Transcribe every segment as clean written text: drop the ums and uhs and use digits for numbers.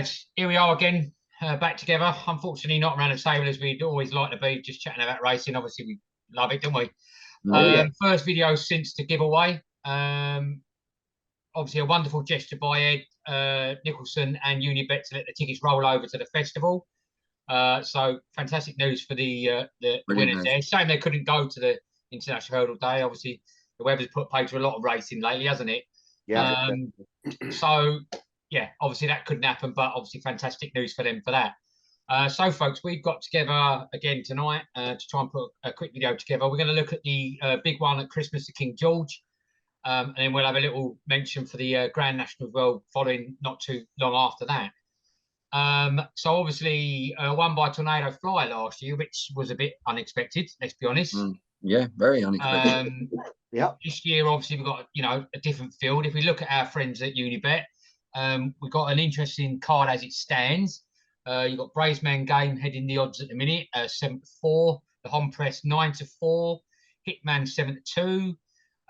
lads, here we are again, back together. Unfortunately, not around the table as we'd always like to be, just chatting about racing. Obviously, we love it, don't we? Oh yeah. First video since the giveaway. Obviously, a wonderful gesture by Ed Nicholson and Unibet to let the tickets roll over to the festival. So fantastic news for the winners there. Shame they couldn't go to the International Hurdle Day. Obviously, the weather's put paid to a lot of racing lately, hasn't it? Yeah. So yeah, obviously that couldn't happen, but obviously fantastic news for them for that. So folks, we've got together again tonight to try and put a quick video together. We're going to look at the big one at Christmas, the King George, and then we'll have a little mention for the Grand National as well, following not too long after that. So obviously won by Tornado Flyer last year, which was a bit unexpected, let's be honest. Yeah, very unexpected. Yeah. This year, obviously, we've got, a different field. If we look at our friends at Unibet, we've got an interesting card as it stands. You've got Bravesman Game heading the odds at the minute, 7-4. The Hom Press 9-4. Hitman 7-2.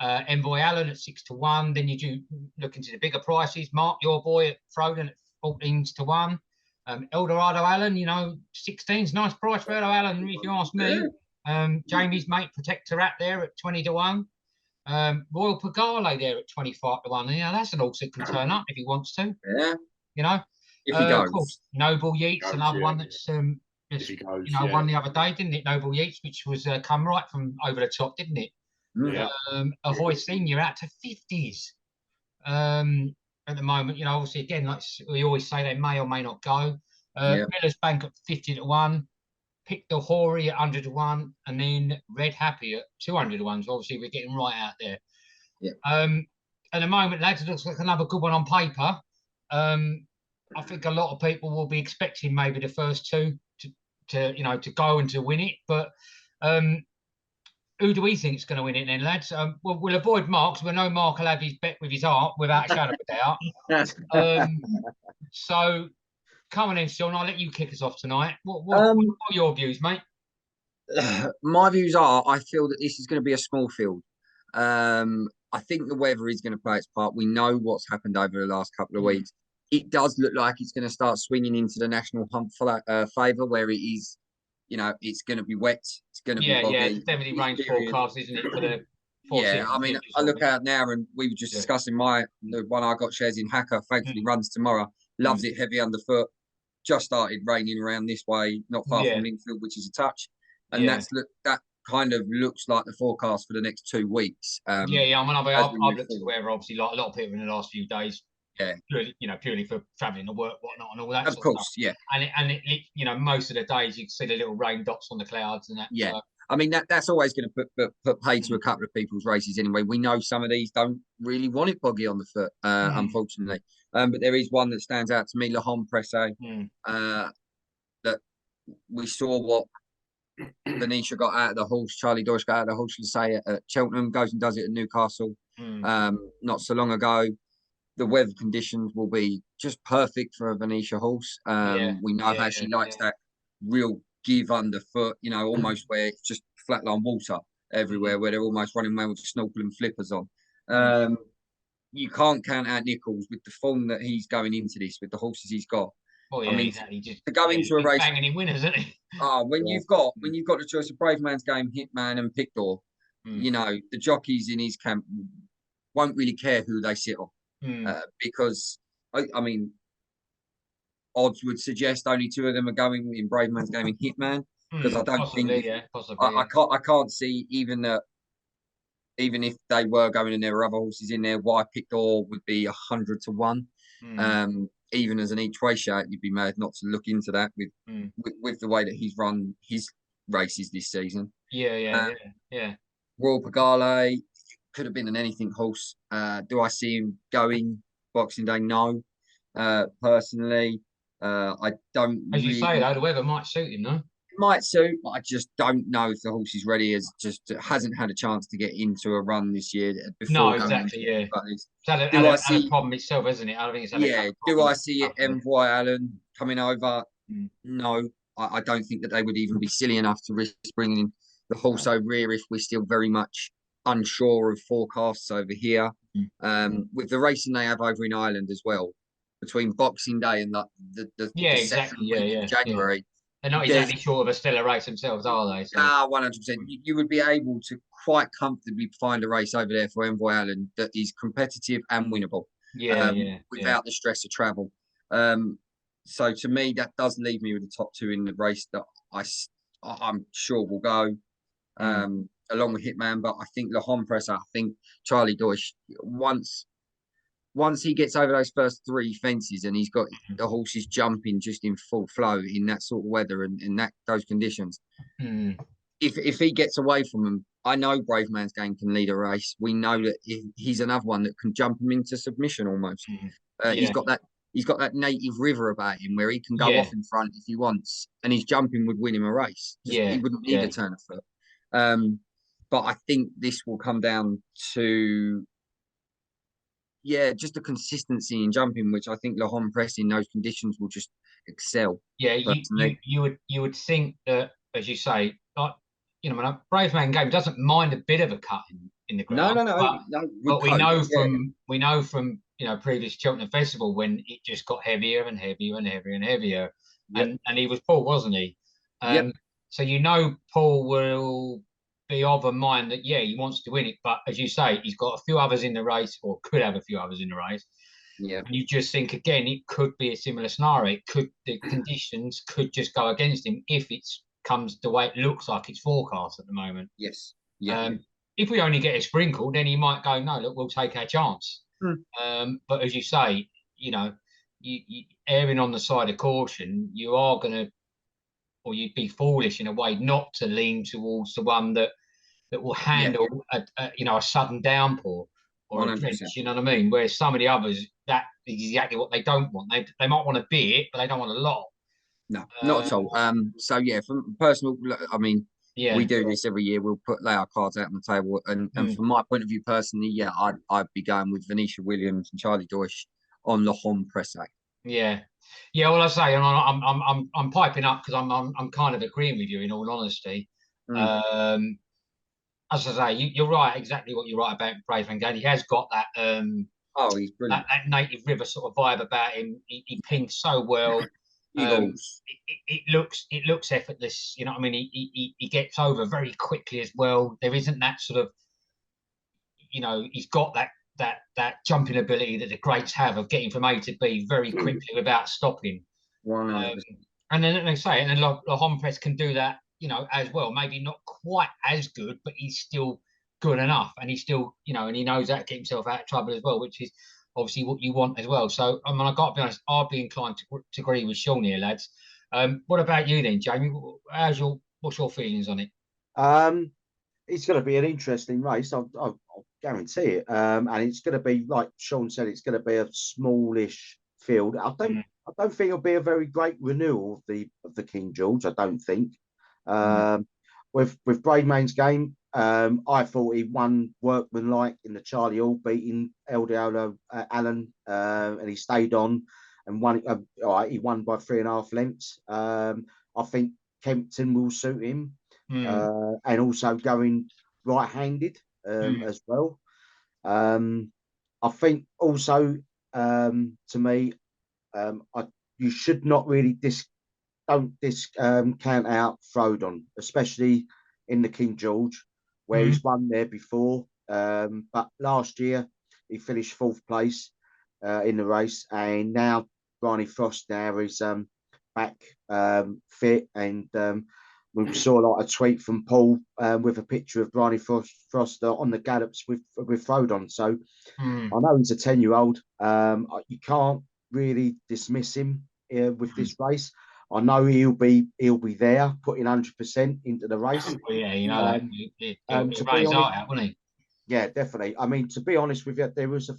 Envoy Allen at 6-1. Then you do look into the bigger prices. Mark, your boy at Froden at 14-1. Eldorado Allen, 16's nice price for Eldorado Allen, if you ask me. Jamie's mate Protector there at 20-1. Royal Pagale there at 25-1. That's an horse that can turn up if he wants to. Yeah. If he goes. Of course, Noble Yeats, another one that's won the other day, didn't it? Noble Yeats, which was come right from over the top, didn't it? Yeah. Ahoy Senior out to 50s. At the moment, obviously, again, like we always say, they may or may not go. Miller's Bank at 50-1. Pick the Hoary at 100-1, and then Red Happy at 200-1. So obviously, we're getting right out there. Yeah. At the moment, lads, it looks like another good one on paper. I think a lot of people will be expecting maybe the first two to go and to win it. But who do we think is going to win it then, lads? We'll avoid Mark, so we know Mark will have his bet with his heart without a shadow of a doubt. So come on then, Sean. I'll let you kick us off tonight. What are your views, mate? My views are, I feel that this is going to be a small field. I think the weather is going to play its part. We know what's happened over the last couple of weeks. It does look like it's going to start swinging into the national hump favour, where it is, it's going to be wet. It's going to be boggy. Yeah, it's definitely rain forecast, isn't it, for the I mean, I look out now, and we were just discussing the one I got shares in Hacker. Thankfully, runs tomorrow. Loves it heavy underfoot. Just started raining around this way, not far from Linfield, which is a touch. And that kind of looks like the forecast for the next 2 weeks. I mean, I've looked at the weather, obviously, like a lot of people in the last few days. Purely for travelling to work, whatnot, and all that. Of course, stuff. And it, most of the days you can see the little rain dots on the clouds and that. Yeah. I mean, that's always going to put paid to a couple of people's races anyway. We know some of these don't really want it boggy on the foot, unfortunately. But there is one that stands out to me, Le Hom Presse, that we saw what Venetia got out of the horse, Charlie Deutsch got out of the horse, say at Cheltenham, goes and does it at Newcastle not so long ago. The weather conditions will be just perfect for a Venetia horse. We know how she likes that real give underfoot, almost where it's just flatline water everywhere, where they're almost running around with snorkel and flippers on. You can't count out Nichols with the form that he's going into this, with the horses he's got. I mean, exactly. to go into a race, banging in winners, isn't he? When you've got the choice of Bravesman's Game, Hitman, and Pictor, the jockeys in his camp won't really care who they sit on. Because I mean, odds would suggest only 2 of them are going in Bravesman's Game and Hitman, because I don't think I can't see even if they were going and there were other horses in there, why Pictor would be 100-1. Even as an each way shout, you'd be mad not to look into that with the way that he's run his races this season. Royal Pagale could have been an anything horse. Do I see him going Boxing Day? No. Personally, I don't. As you say, though, the weather might suit him, no? It might suit, but I just don't know if the horse is ready. Hasn't had a chance to get into a run this year before. No, exactly. It's had a problem itself, isn't it? I think it's do I see Envoy Allen coming over? No, I don't think that they would even be silly enough to risk bringing the horse over here if we're still very much unsure of forecasts over here. With the racing they have over in Ireland as well, between Boxing Day and the second exactly. week of Yeah. January. They're not There's exactly short of a stellar race themselves, are they? So 100%. You would be able to quite comfortably find a race over there for Envoy Allen that is competitive and winnable, yeah. without the stress of travel. So to me, that does leave me with the top two in the race that I'm sure will go, along with Hitman. But I think Le Hompress, I think Charlie Deutsch, once he gets over those first three fences and he's got the horses jumping just in full flow in that sort of weather and in those conditions, if he gets away from them, I know Brave Man's Game can lead a race. We know that he's another one that can jump him into submission almost. He's got that native river about him where he can go off in front if he wants, and his jumping would win him a race. He wouldn't need a turn of foot. But I think this will come down to just the consistency in jumping, which I think Le Hompress in those conditions will just excel. Yeah, you would think that, as you say, like, when a Brave Man Game doesn't mind a bit of a cut in the ground. No. But we know from previous Cheltenham Festival when it just got heavier and heavier and heavier and heavier, and he was Paul, wasn't he? So Paul will be of a mind that he wants to win it, but as you say, he's got a few others in the race, or could have a few others in the race. And you just think again, it could be a similar scenario. The conditions could just go against him if it comes the way it looks like it's forecast at the moment. If we only get a sprinkle, then he might go, no, look, we'll take our chance. But as you say, you erring on the side of caution, you are going to, or you'd be foolish in a way not to lean towards the one that will handle a sudden downpour or 100%. A drench. You know what I mean? Whereas some of the others, that is exactly what they don't want. They might want a bit, but they don't want a lot. No, not at all. So from personal, I mean, we do this every year. We'll lay our cards out on the table, and from my point of view personally, I'd be going with Venetia Williams and Charlie Deutsch on Le Hompress. Well, I say, and I'm piping up because I'm kind of agreeing with you in all honesty. As I say, you're right, exactly what you're right about Brave Van Gogh. He has got that he's brilliant. That native river sort of vibe about him. He pings so well. It looks effortless. You know what I mean? He gets over very quickly as well. There isn't that sort of, he's got that jumping ability that the greats have of getting from A to B very quickly without stopping. And then they say, and then Le Hompress can do that, as well. Maybe not quite as good, but he's still good enough, and he's still, and he knows how to get himself out of trouble as well, which is obviously what you want as well. So, I mean, I got to be honest, I'd be inclined to agree with Sean here, lads. What about you then, Jamie? What's your feelings on it? It's going to be an interesting race. I'll guarantee it. And it's going to be, like Sean said, it's going to be a smallish field. I don't think it'll be a very great renewal of the King George. I don't think. With Brave Man's Game, I thought he won workmanlike in the Charlie Hall, beating El Diablo Allen, and he stayed on and won. He won by 3.5 lengths. I think Kempton will suit him, and also going right-handed as well. I think also, to me, you should not really count out Frodon, especially in the King George, where he's won there before. But last year he finished 4th place in the race, and now Barney Frost now is back fit, and we saw a tweet from Paul with a picture of Barney Frost on the gallops with Frodon. So I know he's a 10-year-old. You can't really dismiss him with this race. I know he'll be there, putting 100% into the race. That. He'll run his heart out, wouldn't he? Yeah, definitely. I mean, to be honest with you, there was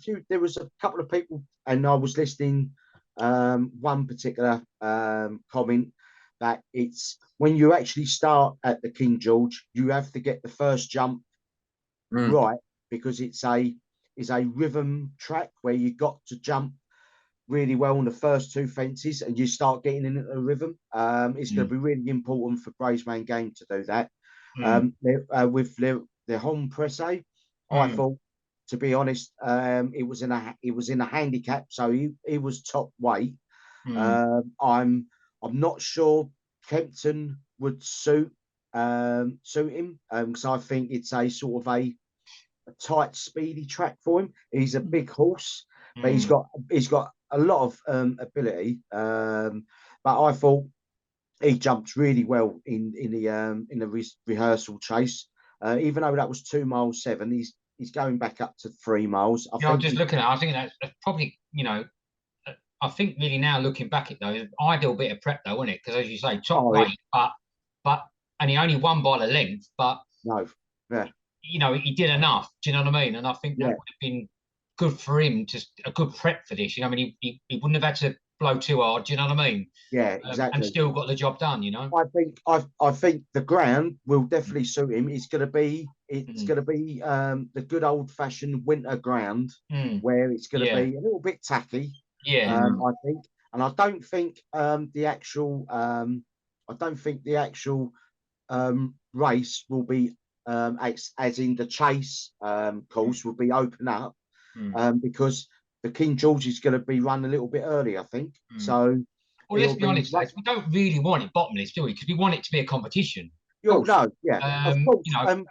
a couple of people, and I was listening one particular comment that it's when you actually start at the King George, you have to get the first jump right, because it's a rhythm track where you got to jump really well on the first 2 fences, and you start getting into the rhythm. It's going to be really important for Brave Man Game to do that. With the Hompress, I thought to be honest, it was in a handicap, so he was top weight. I'm not sure Kempton would suit him, because I think it's a sort of a tight, speedy track for him. He's a big horse, but he's got a lot of ability. But I thought he jumped really well in the rehearsal chase. Even though that was 2 miles 7, he's going back up to 3 miles. I I'm just looking at it, I think that's probably, I think really now looking back at those, ideal bit of prep though, wasn't it? Because as you say, top weight, but and he only won by the length, but no, yeah, he did enough. Do you know what I mean? And I think that would have been good for him, just a good prep for this. I mean, he wouldn't have had to blow too hard. Do you know what I mean? Yeah, exactly. And still got the job done. I think the ground will definitely suit him. It's going to be the good old fashioned winter ground where it's going to be a little bit tacky. Yeah, I think, and I don't think the actual race will be as in the chase course will be open up because the King George is going to be run a little bit early, I think. So, well, let's be honest, lads, we don't really want it bottomless, do we? Because we want it to be a competition. No, yeah. Of course.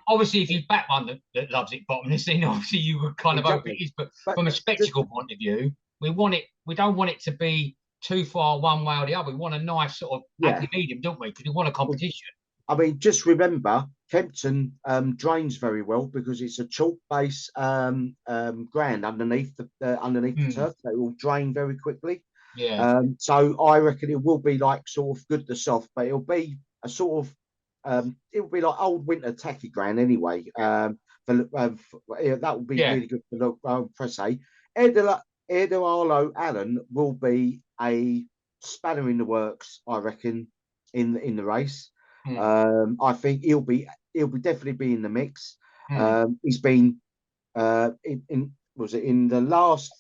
Obviously, if you back one that loves it bottomless, then obviously you would kind of hope it is. But from a spectacle point of view, we want it. We don't want it to be too far one way or the other. We want a nice sort of happy medium, don't we? Because we want a competition. I mean, just remember, Kempton drains very well because it's a chalk base ground underneath the turf. They will drain very quickly. Yeah. So I reckon it will be like sort of good to soft, but it'll be a sort of it'll be like old winter tacky ground anyway. That will be really good for the press. Eduardo Allen will be a spanner in the works, I reckon, in the race. I think he'll definitely be in the mix. He's been in the last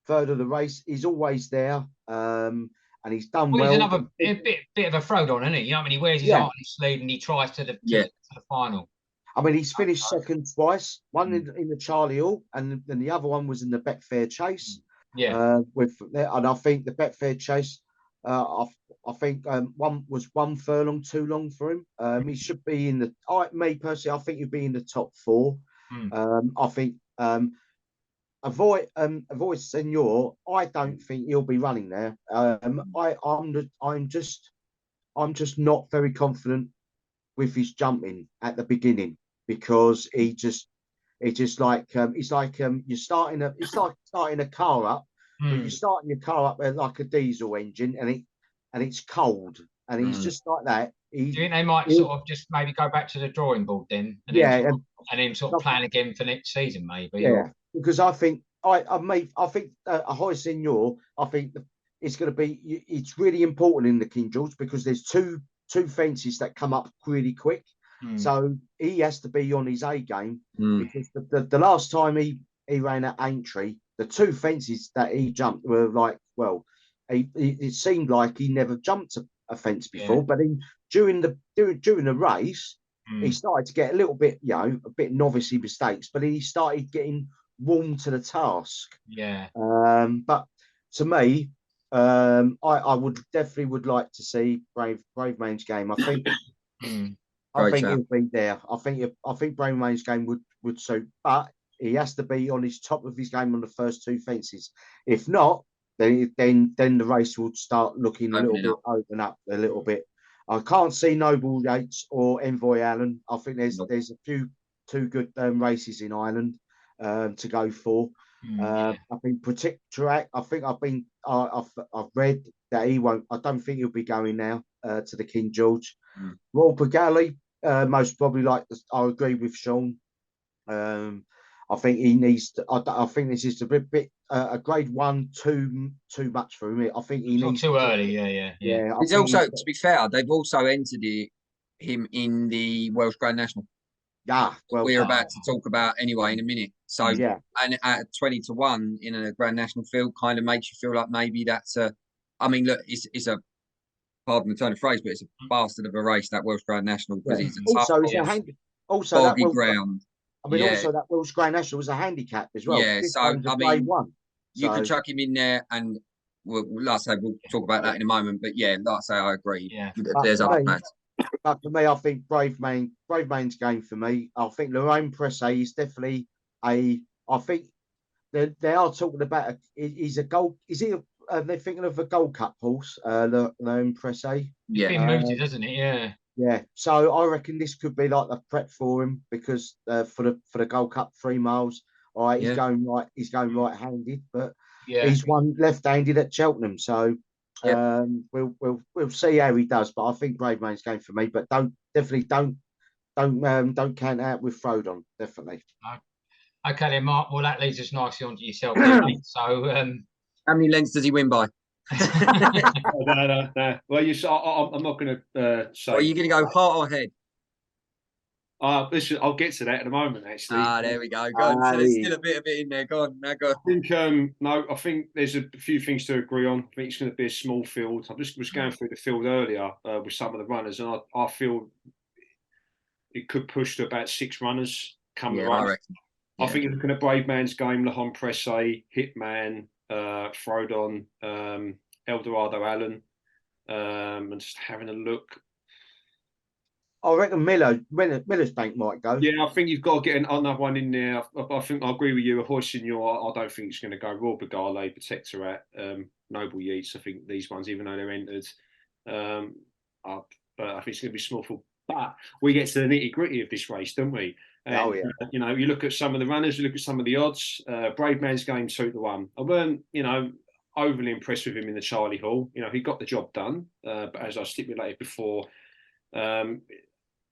third of the race. He's always there, and he's done well. He's another bit of a throwed on, isn't he? I mean, he wears his heart on his sleeve and he tries to the final. I mean, he's finished second twice. One in the Charlie Hall, and then the other one was in the Betfair Chase. Yeah. And I think the Betfair Chase. I think one was 1 furlong too long for him. He should be in the. Me personally, I think he'd be in the top 4. I think Avoid Senor. I don't think he'll be running there. I'm just not very confident with his jumping at the beginning because it's like you're starting a car up. But you're starting your car up like a diesel engine, and it's cold, and he's just like that. Do you think they might sort of just maybe go back to the drawing board then, and then sort of plan again for next season, maybe? Yeah, because I think a High Senor. I think it's going to be. It's really important in the King George because there's two fences that come up really quick, so he has to be on his A game because the last time he ran at Aintree, the 2 fences that he jumped were like, it seemed like he never jumped a fence before. But then during the race, he started to get a little bit, a bit novice-y mistakes. But then he started getting warm to the task. Yeah. But to me, I would definitely like to see Brave Man's game. I think. I think he'll be there. I think Brave Man's game would suit, but he has to be on his top of his game on the first 2 fences. If not, then the race will start looking open up a little bit. I can't see Noble Yates or Envoy Allen. I think there's a few 2 good races in Ireland to go for. I think Protectorat. I think I've read that he won't. I don't think he'll be going now to the King George. Royal Pagali, most probably I agree with Sean. I think he needs to. I think this is a bit a grade 1 too much for him. I think he needs too early. Yeah. It's also, to be fair, they've also entered him in the Welsh Grand National. Yeah, we're about to talk about anyway in a minute. So and at 20 to 1 in a Grand National field kind of makes you feel like maybe that's a. I mean, look, it's a. Pardon the turn of phrase, but it's a bastard of a race, that Welsh Grand National, because it's a tough, boggy ground. I mean, also that Welsh Grey National was a handicap as well. Yeah, This so one's a grade 1. You could chuck him in there, and like I say, we'll talk about that in a moment. But yeah, like I say, I agree. Yeah. There's other plans. But for me, I think Bravemain's game for me. I think Lorraine Pressay is definitely I think they are talking about he's a gold. Is he? They're thinking of a Gold Cup horse, Lorraine Pressay. It's been mooted, hasn't it? Yeah. Yeah. So I reckon this could be like the prep for him because for the Gold Cup 3 miles. All right, he's going right. He's going right-handed, but he's won left-handed at Cheltenham. So we'll see how he does. But I think Bravemain's going for me. But don't count out with Frodon. Definitely. Okay, then, Mark. Well, that leads us nicely onto yourself. So, how many lengths does he win by? No. Well, I'm not going to say. Are you going to go heart or head? Listen, I'll get to that in a moment. Actually, there we go. Go on. So there's still a bit of it in there. Go on. Now go. I think I think there's a few things to agree on. I think it's going to be a small field. I just was going through the field earlier with some of the runners, and I feel it could push to about 6 runners come the race. I think you're looking at Bravemain's game, Lahon Pressay, Hitman, Frodon, Eldorado Allen, and just having a look. I reckon Miller's Bank might go. Yeah, I think you've got to get another one in there. I think I agree with you. A horse in I don't think it's going to go. Royal Begale, Protectorat, Noble Yeats. I think these ones, even though they're entered, but I think it's going to be small for. But we get to the nitty gritty of this race, don't we? And, you look at some of the runners, you look at some of the odds. Bravemain's game 2-1. I weren't, overly impressed with him in the Charlie Hall. He got the job done. But as I stipulated before,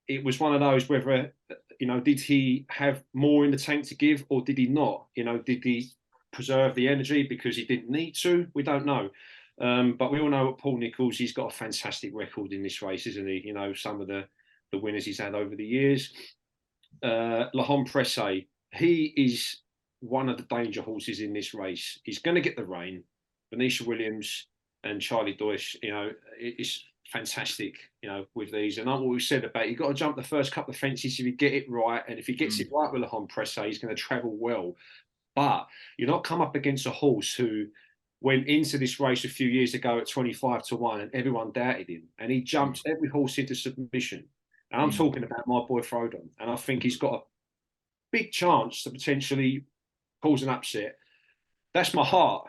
it was one of those whether, did he have more in the tank to give or did he not? Did he preserve the energy because he didn't need to? We don't know. But we all know at Paul Nicholls, he's got a fantastic record in this race, isn't he? Some of the winners he's had over the years. Lahon Pressay, he is one of the danger horses in this race. He's going to get the rain. Venetia Williams and Charlie Deutsch, it's fantastic, with these. And like what we said about, you've got to jump the first couple of fences if you get it right. And if he gets it right with Lahon Pressay, he's going to travel well. But you're not come up against a horse who went into this race a few years ago at 25-1 and everyone doubted him. And he jumped every horse into submission. And I'm talking about my boy Frodon. And I think he's got a big chance to potentially cause an upset. That's my heart.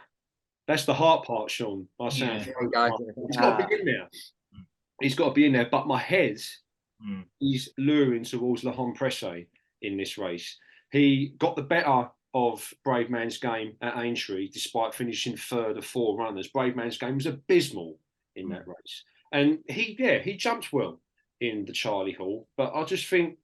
That's the heart part, Sean. He's got to be in there. He's got to be in there. But my head is luring towards Lahon Pressay in this race. He got the better of Bravemain's game at Aintree, despite finishing third of 4 runners. Bravemain's game was abysmal in that race. And he jumped well in the Charlie Hall. But I just think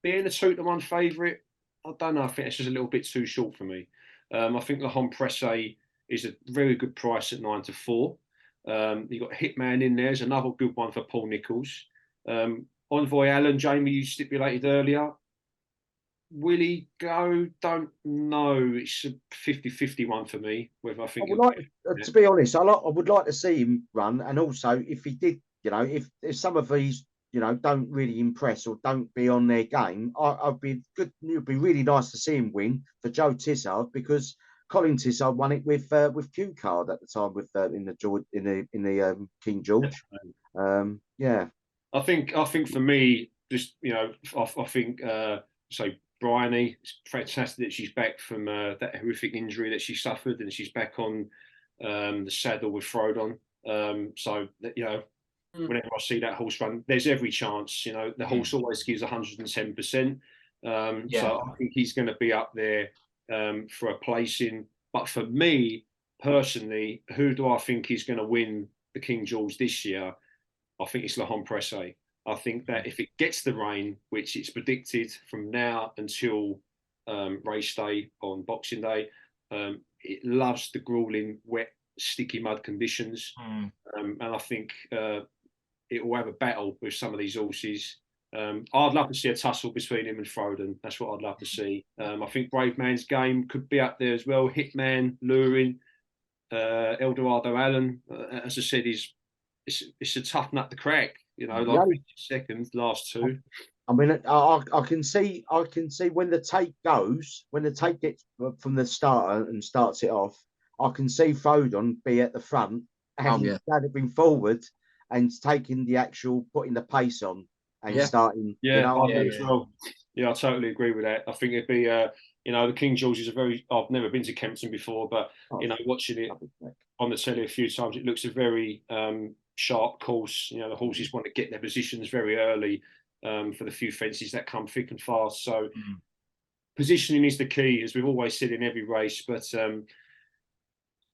being a 2-1 favourite, I don't know. I think it's just a little bit too short for me. I think Lahon Pressay is a very good price at 9-4. You've got Hitman in there. There's another good one for Paul Nicholls. Envoy Allen, Jamie, you stipulated earlier. Will he go? Don't know. It's a 50-50 one for me. Whether I think to be honest, I would like to see him run, and also if he did, if some of these, don't really impress or don't be on their game, I'd be good. It'd be really nice to see him win for Joe Tissard because Colin Tissard won it with Q Card at the time with in the King George. I think for me, just I think Bryony, it's fantastic that she's back from that horrific injury that she suffered, and she's back on the saddle with Frodon. Whenever I see that horse run, there's every chance. The horse always gives 110%. So I think he's going to be up there for a placing. But for me personally, who do I think is going to win the King George this year? I think it's Lahon Pressay. I think that if it gets the rain, which it's predicted from now until race day on Boxing Day, it loves the grueling, wet, sticky mud conditions. And I think it will have a battle with some of these horses. I'd love to see a tussle between him and Frodon. That's what I'd love to see. I think Bravemain's game could be up there as well. Hitman, luring, Eldorado Allen. As I said, it's a tough nut to crack. Like seconds, last 2. I mean, I can see when the take gets from the starter and starts it off, I can see Foden be at the front and galloping forward and taking the actual, putting the pace on and starting. Yeah, you know, I do as well. Yeah, I totally agree with that. I think it'd be, the King George is I've never been to Kempton before, but, watching it on the telly a few times, it looks a very sharp course. The horses want to get their positions very early for the few fences that come thick and fast. So positioning is the key, as we've always said in every race. But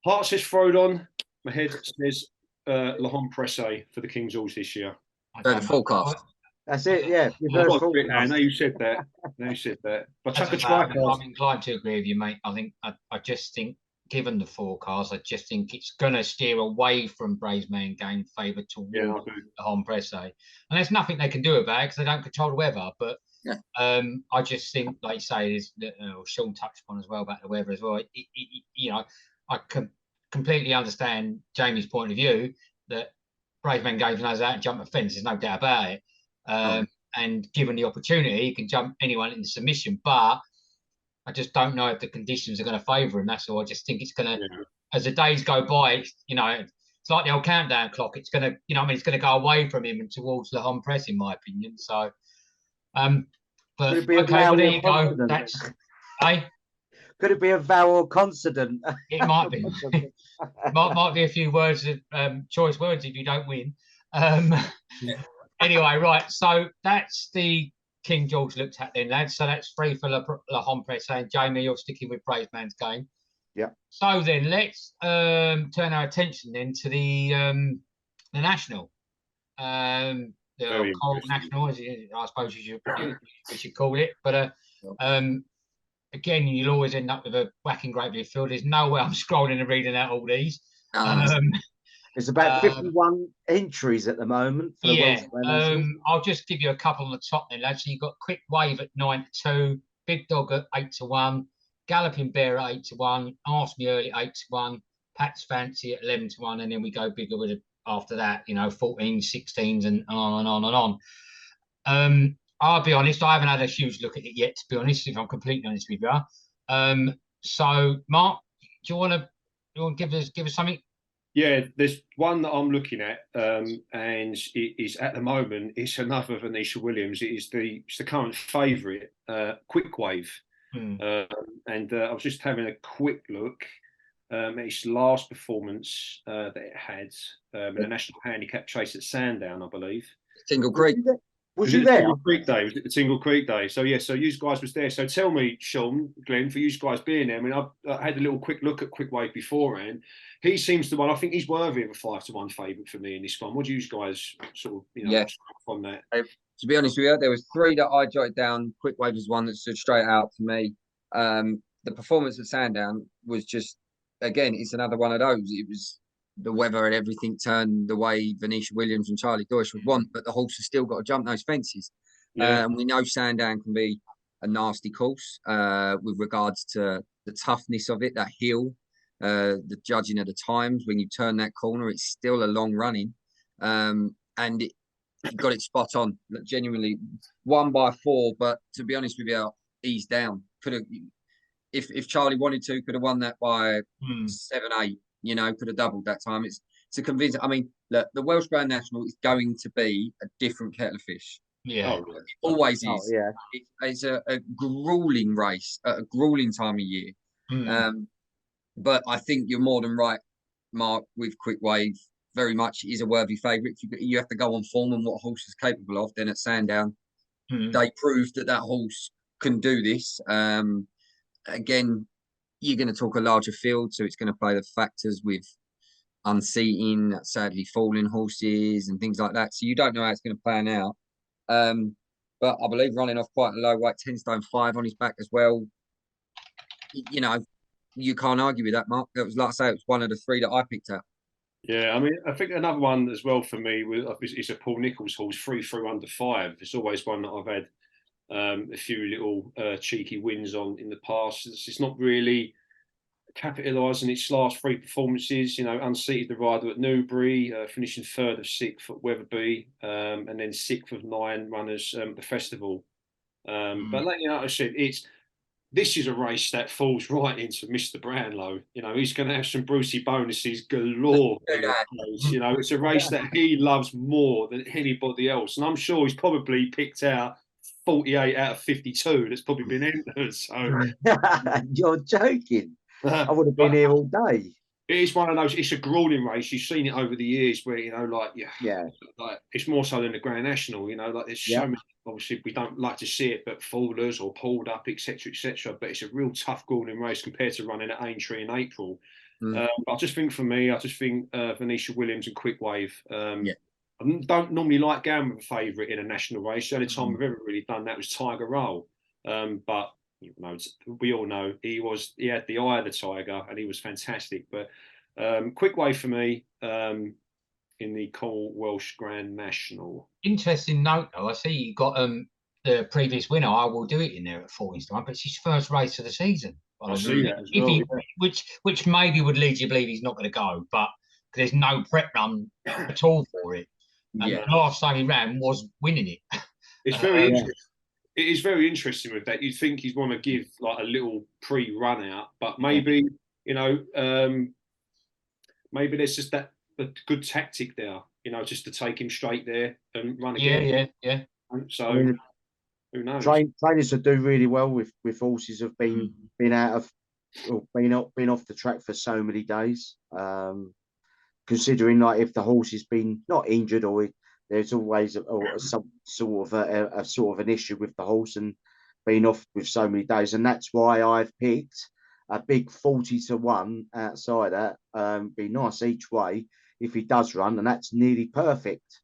heart says Frodon, my head says La Presse for the King George this year. The forecast. That's it, yeah. I know you said that. But I'm inclined to agree with you, mate. I just think, given the forecast, I just think it's going to steer away from Braesman game favour towards the Presse. And there's nothing they can do about it because they don't control the weather. But I just think, like you say, Sean touched on as well about the weather as well. I can completely understand Jamie's point of view that Braesman Games knows how to jump a fence. There's no doubt about it. And given the opportunity, he can jump anyone into submission. But I just don't know if the conditions are going to favour him. That's all. I just think it's going to, as the days go by, it's like the old countdown clock. It's going to, it's going to go away from him and towards the home press, in my opinion. So, but okay, well, there you go. That's, Could it be a vowel consonant? It might be. might be a few words of choice words if you don't win. Anyway, right. So that's the King George looked at then, lads. So that's 3 for La Presse. And Jamie, you're sticking with Braesman's game. Yeah. So then let's turn our attention then to the national. The Coral National, as I suppose you should call it. But again, you'll always end up with a whacking great big field. There's no way I'm scrolling and reading out all these. There's about 51 entries at the moment. For the Welsh I'll just give you a couple on the top then, lads. So you've got Quick Wave at 9-2, Big Dog at 8-1, Galloping Bear at 8-1, Ask Me Early at 8-1, Pat's Fancy at 11-1, and then we go bigger with it after that, 14s, 16s, and on and on and on. I'll be honest, I haven't had a huge look at it yet, to be honest, if I'm completely honest with you. So, Mark, do you want to give us something? Yeah, there's one that I'm looking at, and it is at the moment. It's another Venetia Williams. It's the current favourite, Quick Wave, and I was just having a quick look at its last performance that it had in a national handicap chase at Sandown, I believe. Tingle Creek. Was you there? Tingle Creek Day. Was it the Tingle Creek Day? So yeah, so you guys was there. So tell me, Sean, Glenn, for you guys being there. I mean, I had a little quick look at Quick Wave beforehand. He seems to one. I think he's worthy of a 5-1 favourite for me in this one. What do you guys sort of from that? To be honest with you, there was 3 that I jotted down. Quick Wave was one that stood straight out to me. The performance at Sandown was just, again, it's another one of those. It was the weather and everything turned the way Venetia Williams and Charlie Deutsch would want, but the horse has still got to jump those fences. And we know Sandown can be a nasty course with regards to the toughness of it, that hill, the judging of the times. When you turn that corner, it's still a long running. And it got it spot on. Genuinely, 1 by 4, but to be honest with you, eased down. Could have, if Charlie wanted to, could have won that by 7-8. Could have doubled that time. It's a convincing. I mean, look, the Welsh Grand National is going to be a different kettle of fish. Yeah, it always is. Yeah, it's a grueling race at a grueling time of year. But I think you're more than right, Mark, with Quick Wave. Very much is a worthy favourite. You have to go on form and what horse is capable of. Then at Sandown, they proved that horse can do this. Again, you're going to talk a larger field, so it's going to play the factors with unseating, sadly falling horses and things like that. So you don't know how it's going to plan out. But I believe running off quite a low weight, 10 stone 5 on his back as well. You can't argue with that, Mark. That was, like I say, it was one of the 3 that I picked up. Yeah, I mean, I think another one as well for me is a Paul Nicholls horse, 3 through under 5. It's always one that I've had a few little cheeky wins on in the past. It's not really capitalised in its last 3 performances. You know, unseated the rider at Newbury, finishing 3rd of 6th at Wetherby, and then 6th of 9 runners at the festival. But like, you know, I said, this is a race that falls right into Mr. Brownlow. You know, he's going to have some Brucey bonuses galore. You know, it's a race that he loves more than anybody else. And I'm sure he's probably picked out 48 out of 52 that's probably been entered. So you're joking. I would have been here all day. It is one of those. It's a grueling race. You've seen it over the years, where, you know, like, yeah, like it's more so than the Grand National. You know, like there's so many. Obviously, we don't like to see it, but fallers or pulled up, etc., etc. But it's a real tough grueling race compared to running at Aintree in April. But I just think for me, Venetia Williams and Quick Wave. I don't normally like going with a favourite in a national race. The only time we've ever really done that was Tiger Roll. But you know, we all know he had the eye of the tiger, and he was fantastic. But Quick Wave for me in the Coral Welsh Grand National. Interesting note, though. I see you got the previous winner. I Will Do It in there at 14 to 1, but it's his first race of the season. I see that as well. Which maybe would lead you to believe he's not going to go, but there's no prep run at all for it. And the last time he ran was winning it. It's very interesting. It is very interesting with that. You'd think he'd want to give like a little pre-run out, but maybe, you know, maybe there's just a good tactic there, you know, just to take him straight there and run again. Yeah. So, I mean, who knows? Trainers that do really well with horses have been out of, or been off the track for so many days. Considering, like, if the horse has been not injured, or there's always some sort of an issue with the horse and been off with so many days, and that's why I've picked a big 40 to 1 outside that. Be nice each way if he does run, and that's nearly perfect.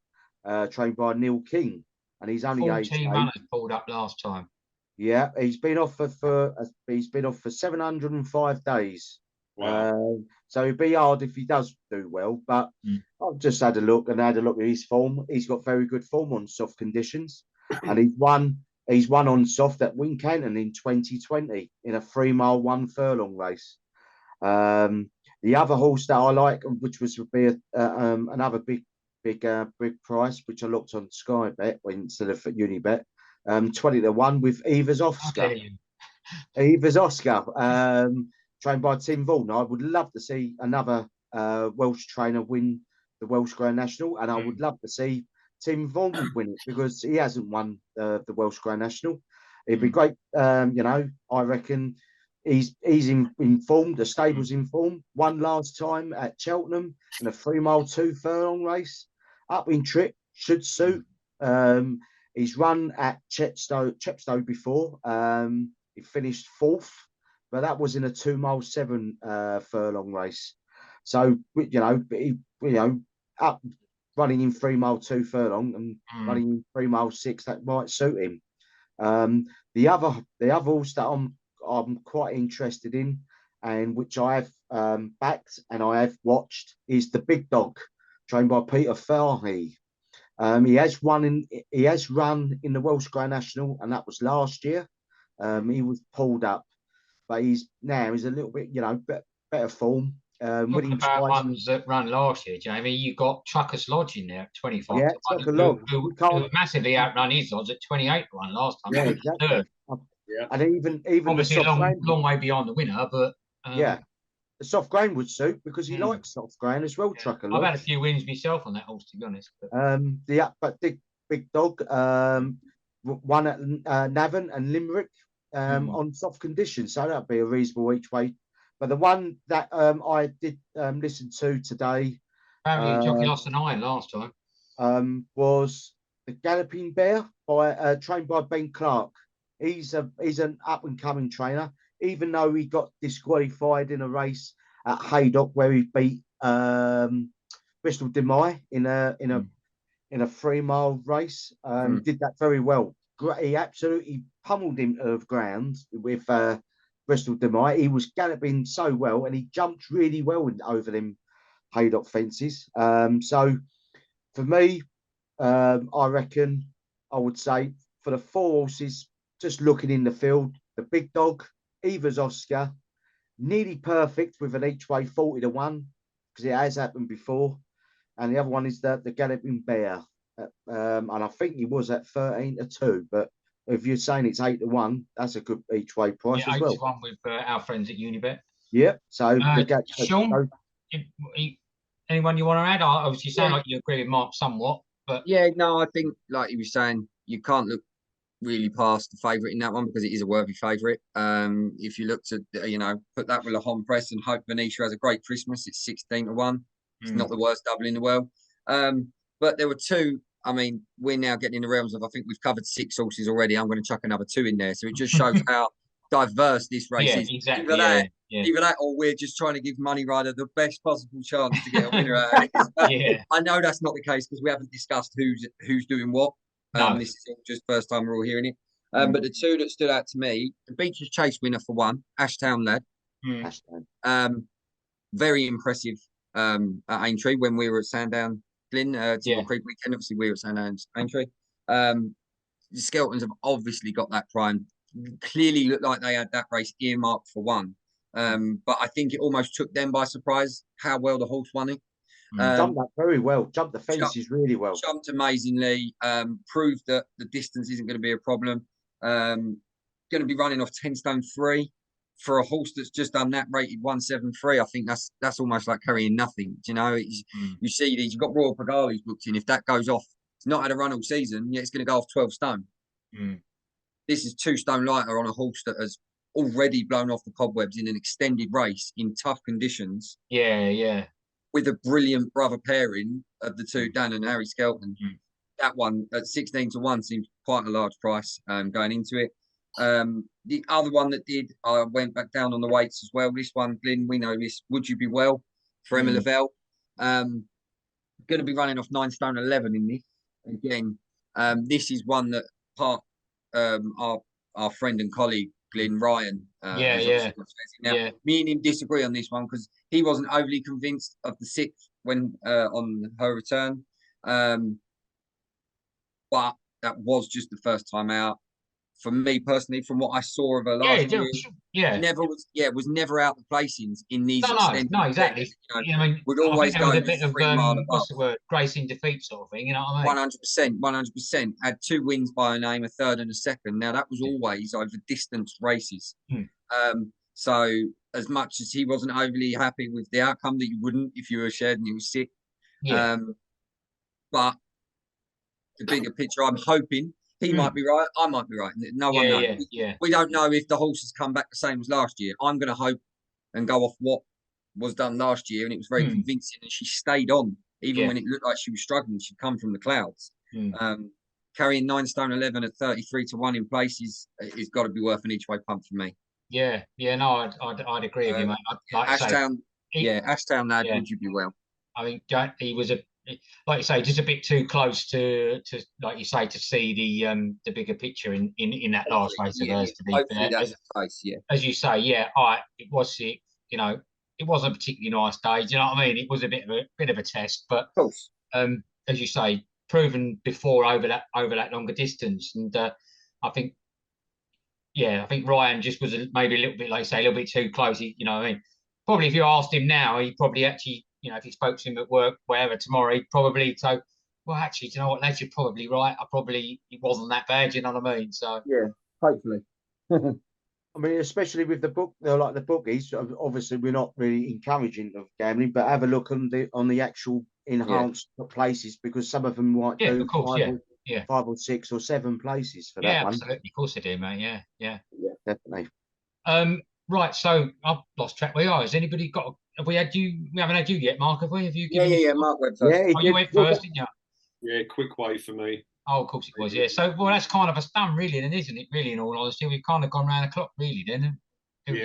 Trained by Neil King, and he's only 14 runners pulled up last time. Yeah, he's been off for 705 days. Wow. So it'd be hard if he does do well, but I've just had a look at his form. He's got very good form on soft conditions, and he's won on soft at Wincanton in 2020 in a 3 mile 1 furlong race. The other horse that I like, which would be another big price, which I looked on Sky Bet instead of Unibet, 20 to 1 with Eva's Oscar. Trained by Tim Vaughan. I would love to see another Welsh trainer win the Welsh Grand National, and I would love to see Tim Vaughan win it, because he hasn't won the Welsh Grand National. It'd be great. You know, I reckon he's in form. The stable's in form. Won last time at Cheltenham in a 3 mile 2 furlong race. Up in trip, should suit. He's run at Chepstow before. He finished 4th. But that was in a 2 mile 7 furlong race. So, you know, up running in 3 mile 2 furlong and running in 3 mile 6, that might suit him. The other horse that I'm quite interested in, and which I have backed and I have watched, is the Big Dog, trained by Peter Farhey. He has run in the Welsh Grand National, and that was last year. He was pulled up, but he's a little bit, you know, better form. Talking about ones that ran last year, Jamie, you got Trucker's Lodge in there at 25. Yeah, Trucker Lodge. Who massively outrun his odds at 28 to 1 last time. Yeah, exactly. Yeah. And even obviously a long way beyond the winner, but the soft grain would suit, because he likes soft grain as well. Trucker Lodge. I've had a few wins myself on that horse, to be honest. But Big Dog won at Navan and Limerick on soft conditions, so that'd be a reasonable each way. But the one that I did listen to today, apparently Jockey lost an iron last time, was the Galloping Bear trained by Ben Clark. He's an up and coming trainer, even though he got disqualified in a race at Haydock where he beat Bristol Demai in a 3 mile race. Did that very well. He absolutely pummeled him of ground with Bristol Demai. He was galloping so well, and he jumped really well over them Haydock fences. So for me, I reckon I would say for the 4 horses, just looking in the field, the Big Dog, Eva's Oscar, nearly perfect with an each way 40 to 1, because it has happened before. And the other one is the Galloping Bear. And I think he was at 13 to 2. But if you're saying it's 8 to 1, that's a good each way price as 8 well. to 1 with our friends at Unibet. Yep. So Sean, anyone you want to add? Obviously, you sound like you agree with Mark somewhat, but no, I think like he was saying, you can't look really past the favourite in that one because it is a worthy favourite. If you look to put that with a home press and hope Venetia has a great Christmas, it's 16 to 1. It's not the worst double in the world. But there were two. I mean, we're now getting in the realms of, I think we've covered 6 horses already. I'm going to chuck another 2 in there, so it just shows how diverse this race is. Exactly. Either that, or we're just trying to give Money Rider the best possible chance to get a winner out of it. I know that's not the case because we haven't discussed who's doing what. This is just first time we're all hearing it. But the 2 that stood out to me, the Beaches Chase winner for 1, Ashtown Lad. Very impressive at Aintree when we were at Sandown Glen, Tingle Creek weekend. Obviously, we were at Sandown Aintree. The Skeltons have obviously got that prime. Clearly looked like they had that race earmarked for 1. But I think it almost took them by surprise how well the horse won it. Jumped that very well. Jumped the fences really well. Jumped amazingly. Proved that the distance isn't going to be a problem. Going to be running off 10 stone 3 for a horse that's just done that, rated 173. I think that's almost like carrying nothing. You see these. You've got Royal Pagalis booked in. If that goes off, it's not had a run all season. It's going to go off 12 stone. This is 2 stone lighter on a horse that has already blown off the cobwebs in an extended race in tough conditions. With a brilliant brother pairing of the 2, Dan and Harry Skelton. That one at 16 to 1 seems quite a large price going into it. The other one that did, I went back down on the weights as well. This one, Glyn, we know this. Would You Be Well for Emma Lavelle? Going to be running off 9 stone 11 in this. Again, this is one that our friend and colleague Glyn Ryan. Now, me and him disagree on this one because he wasn't overly convinced of the 6th when on her return. But that was just the first time out. For me personally, from what I saw of her last year, was never out the placings in these extended. No, exactly. Would always go a bit of 3 mile above. What's the word? Grace in defeat sort of thing. You know what I mean? 100%. Had 2 wins by her name, a 3rd and a 2nd. Now that was always over distance races. So as much as he wasn't overly happy with the outcome, that you wouldn't if you were shared and he was sick. But the bigger picture, I'm hoping he might be right. I might be right. No one knows. We don't know if the horse has come back the same as last year. I'm going to hope and go off what was done last year, and it was very convincing. And she stayed on, even when it looked like she was struggling. She'd come from the clouds. Carrying 9 stone 11 at 33 to 1 in place is got to be worth an each way pump for me. No, I'd agree with you, mate. Ashtown, Ashtown Lad, Would You Be Well? I think he was like you say, just a bit too close to like you say, to see the bigger picture in that last race of hers. To be fair, as you say, it was sick. It wasn't a particularly nice day. Do you know what I mean? It was a bit of a test, but of course, as you say, proven before over that longer distance, and I think Ryan just was maybe a little bit, like you say, a little bit too close. Probably if you asked him now, he probably actually. If he spoke to him at work, wherever tomorrow, he'd probably say, well, actually, do you know what, lads, you're probably right. It wasn't that bad, you know what I mean? So hopefully. I mean, especially with the book, like the bookies. Obviously, we're not really encouraging of gambling, but have a look on the actual enhanced places, because some of them might do of course, 5 or 6 or 7 places for that one. Absolutely, of course they do, mate. Yeah, definitely. Right, so I've lost track where we are. Has anybody got? Have we had you? We haven't had you yet, Mark. Have we? Have you? Mark went first. You went first, didn't you? Yeah, quick way for me. Oh, of course it was. Yeah. So, that's kind of a stun, really, then, isn't it? Really, in all honesty, we've kind of gone round the clock, really. Then.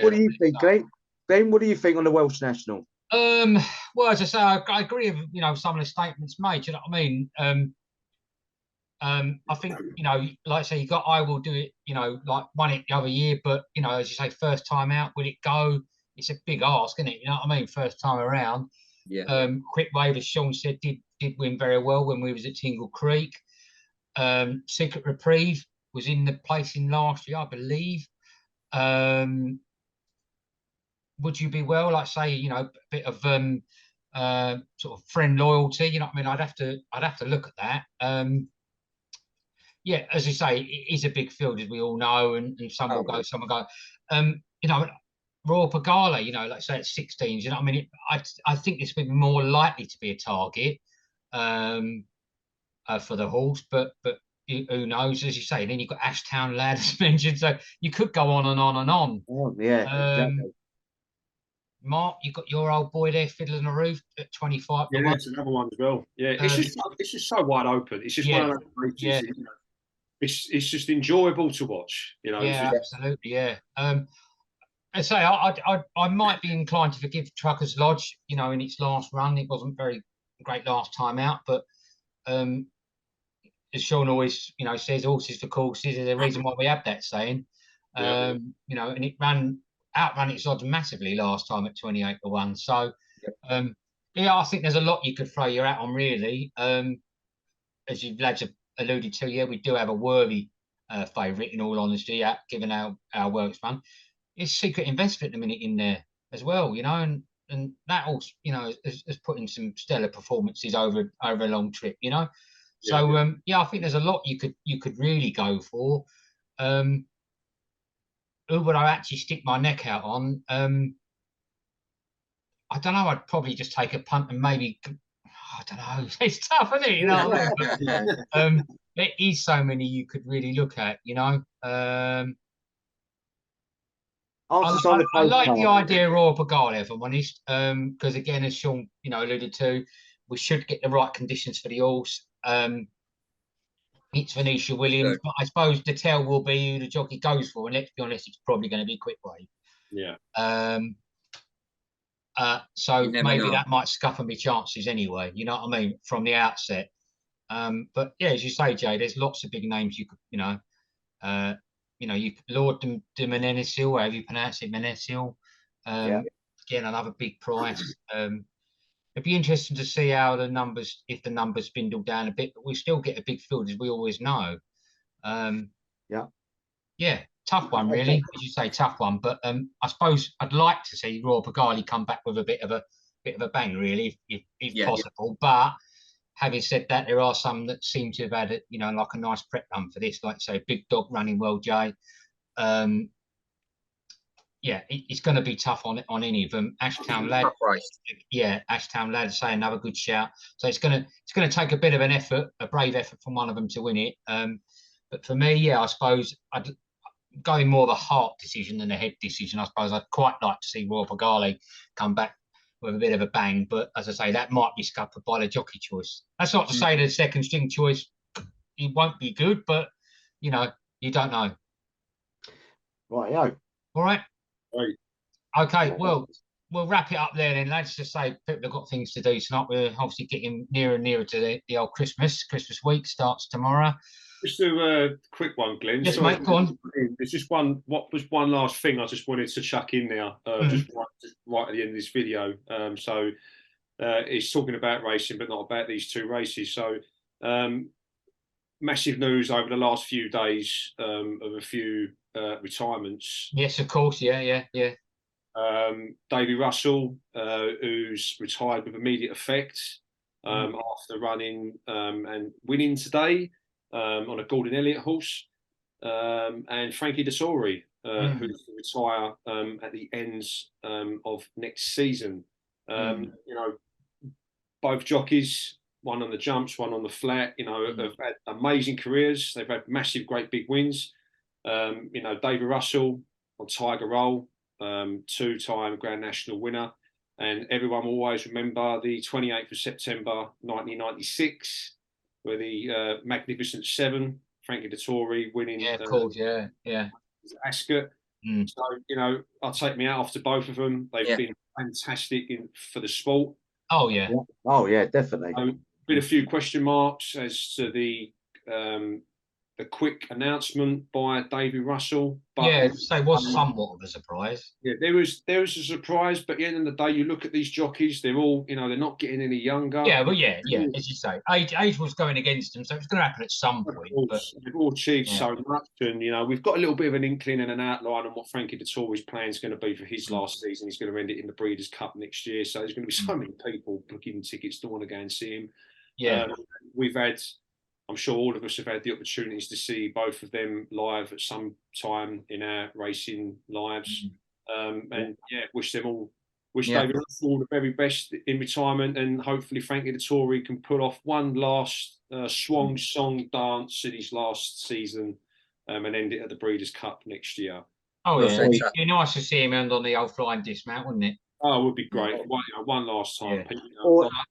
What do you think, Glenn? Glenn, what do you think on the Welsh National? Well, as I say, I agree with some of the statements made. Do you know what I mean? I think like I say, you got I Will Do It. Like won it the other year, but as you say, first time out, will it go? It's a big ask, isn't it? You know what I mean? First time around. Quick Wave, as Sean said, did win very well when we was at Tingle Creek. Secret Reprieve was in the placing last year, I believe. would you be well? Like say, you know, a bit of sort of friend loyalty. You know what I mean? I'd have to look at that. Yeah, as you say, it is a big field, as we all know, and some will go, some will go. You know, Royal Pagala, you know, like say it's 16s. You know what I mean? I think this would be more likely to be a target for the horse, but who knows? As you say, then you've got Ashtown Lad as mentioned, so you could go on and on and on. Oh, yeah, exactly. Mark, you've got your old boy there, Fiddler on the Roof at 25. Yeah, that's another one as well. Yeah, it's just so wide open. It's just one of those races. Yeah. You know, it's just enjoyable to watch. You know. Yeah, absolutely. Yeah. I say I might be inclined to forgive Truckers Lodge. You know, in its last run, it wasn't very great last time out, but as Sean always, you know, says, horses for courses. There's a reason why we have that saying. You know, and it outran its odds massively last time at 28-1. So, yeah, I think there's a lot you could throw your hat on, really. As you lads have alluded to, yeah, we do have a worthy favourite, in all honesty, given our work's run. It's Secret Investor at the minute in there as well, you know, and that also, you know, has put in some stellar performances over a long trip, you know. So I think there's a lot you could really go for. Who would I actually stick my neck out on? I don't know. I'd probably just take a punt and maybe, I don't know. It's tough, isn't it? You know what I mean? There is so many you could really look at, you know. I like the idea of Royal Pagala, if I'm honest, because again, as Sean, you know, alluded to, we should get the right conditions for the horse. It's Venetia Williams, but I suppose the tell will be who the jockey goes for, and let's be honest, it's probably going to be Quick Wave. Yeah. So maybe that might scupper me chances anyway. You know what I mean, from the outset. But yeah, as you say, Jay, there's lots of big names you could, you know, Lord de Menensil, however you pronounce it, Menensil. Again, another big price. It'd be interesting to see how the numbers, if the numbers dwindle down a bit, but we still get a big field, as we always know. Yeah, tough one, really. As you say, tough one. But I suppose I'd like to see Royal Pagala come back with a bit of a bang, really, if possible. But having said that, there are some that seem to have had, you know, like a nice prep run for this, like say Big Dog running well, Jay. Yeah, it's going to be tough on any of them. Ashtown Lad, Ashtown Lad, say another good shout. So it's going to take a bit of an effort, a brave effort from one of them to win it. But for me, yeah, I suppose I'd go in more of a heart decision than a head decision. I suppose I'd quite like to see Royal Pagala come back with a bit of a bang, but as I say, that might be scuppered by the jockey choice. That's not to say the second string choice it won't be good, but you know, you don't know. Right, all right. Right. Okay, well, we'll wrap it up there then, lads. Just say people have got things to do tonight. We're obviously getting nearer and nearer to the old Christmas. Christmas week starts tomorrow. Just do a quick one, Glenn. Yes, mate, go on. There's just one last thing I just wanted to chuck in there, just right at the end of this video. So it's talking about racing, but not about these two races. So massive news over the last few days of a few retirements. Yes, of course. Yeah. Davy Russell, who's retired with immediate effect after running and winning today on a Gordon Elliott horse, and Frankie Dettori, who's to retire at the end of next season. You know, both jockeys, one on the jumps, one on the flat, you know, have had amazing careers. They've had massive, great big wins. You know, Davy Russell on Tiger Roll, two-time Grand National winner. And everyone will always remember the 28th of September, 1996, where the Magnificent Seven, Frankie Dettori winning. Yeah, of course, yeah. Ascot. So, you know, I'll take me out off to both of them. They've been fantastic for the sport. Oh, yeah. Oh, yeah, definitely. Been a few question marks as to the the quick announcement by Davy Russell. But yeah, so it was somewhat of a surprise. Yeah, there was a surprise, but at the end of the day, you look at these jockeys; they're all, you know, they're not getting any younger. Yeah, well, yeah, as you say, age was going against them, so it's going to happen at some point. But they've all achieved so much, and you know, we've got a little bit of an inkling and an outline on what Frankie Dettori's plan is going to be for his last season. He's going to end it in the Breeders' Cup next year, so there's going to be so many people booking tickets to want to go and see him. Yeah, we've had. I'm sure all of us have had the opportunities to see both of them live at some time in our racing lives. And wish them all, David all the very best in retirement, and hopefully Frankie Dettori can pull off one last swan song dance in his last season and end it at the Breeders' Cup next year. Oh, yeah, it'd be nice to see him end on the old flying dismount, wouldn't it? Oh, it would be great. One last time. Yeah.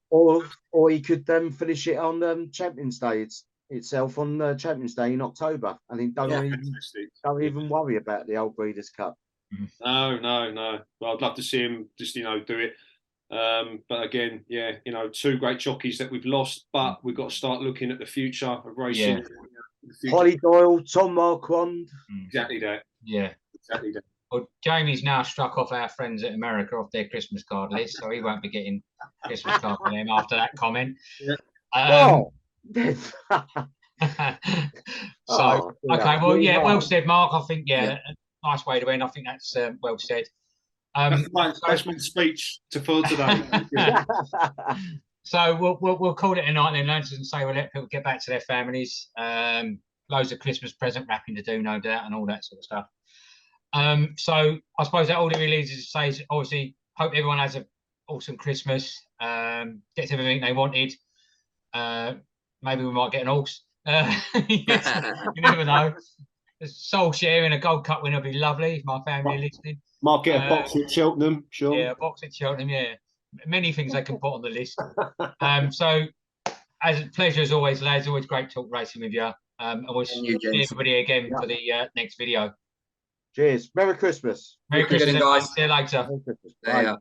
Or he could finish it on Champions Day itself on Champions Day in October. I think don't even worry about the old Breeders' Cup. No. Well, I'd love to see him just, you know, do it. But again, you know, two great jockeys that we've lost, but we've got to start looking at the future of racing. Holly Doyle, Tom Marquand. Exactly that. Yeah. Exactly that. Well, Jamie's now struck off our friends at America off their Christmas card list, so he won't be getting Christmas card from them after that comment. Yeah. Okay, well, well said, Mark. I think, a nice way to end. I think that's well said. That's my speech for today. So we'll call it a night then, lads, and say we'll let people get back to their families. Loads of Christmas present wrapping to do, no doubt, and all that sort of stuff. So I suppose that all it really is to say is obviously hope everyone has an awesome Christmas, gets everything they wanted. Maybe we might get an horse. You never know. A soul share in a Gold Cup winner would be lovely if my family are listening. Might get a box at Cheltenham, sure. Yeah, a box at Cheltenham, yeah. Many things they can put on the list. So, as a pleasure as always, lads. Always great talk racing with you. And we'll see everybody again for the next video. Cheers. Merry Christmas. Merry Christmas, guys. See you later. Bye.